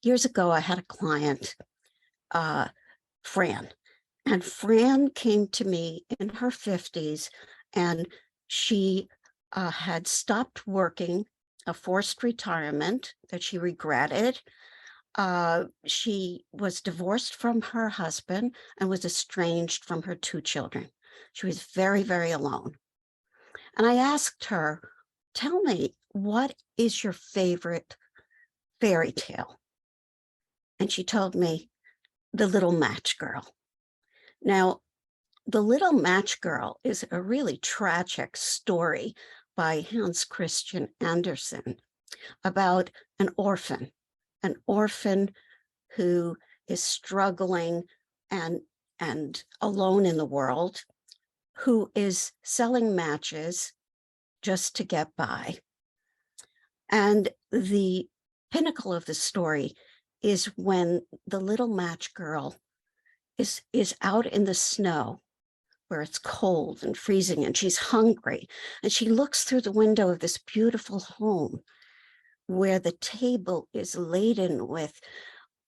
Years ago, I had a client, Fran, and Fran came to me in her 50s, and she had stopped working, a forced retirement that she regretted. She was divorced from her husband and was estranged from her 2 children. She was very, very alone. And I asked her, tell me, what is your favorite fairy tale? And she told me, The Little Match Girl. Now, The Little Match Girl is a really tragic story by Hans Christian Andersen about an orphan who is struggling and alone in the world, who is selling matches just to get by. And the pinnacle of the story is when the little match girl is out in the snow where it's cold and freezing and she's hungry. And she looks through the window of this beautiful home where the table is laden with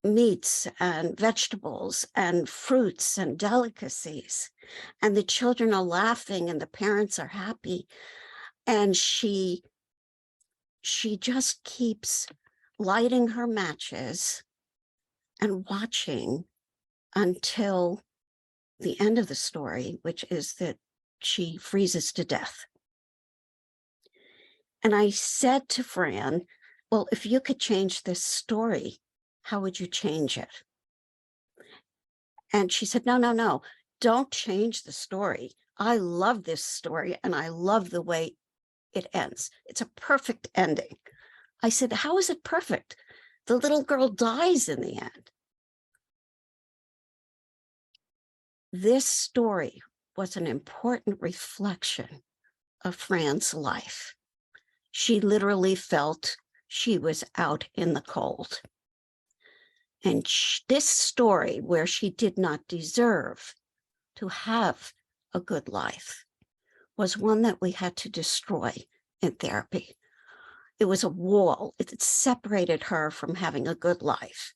meats and vegetables and fruits and delicacies. And the children are laughing and the parents are happy. And she just keeps lighting her matches and watching until the end of the story, which is that she freezes to death. And I said to Fran, well, if you could change this story, how would you change it? And she said, no, don't change the story. I love this story and I love the way it ends. It's a perfect ending. I said, how is it perfect? The little girl dies in the end. This story was an important reflection of Fran's life. She literally felt she was out in the cold. And this story, where she did not deserve to have a good life, was one that we had to destroy in therapy. It was a wall. It separated her from having a good life.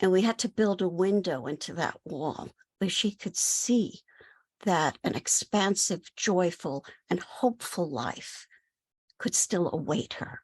And we had to build a window into that wall where she could see that an expansive, joyful, and hopeful life could still await her.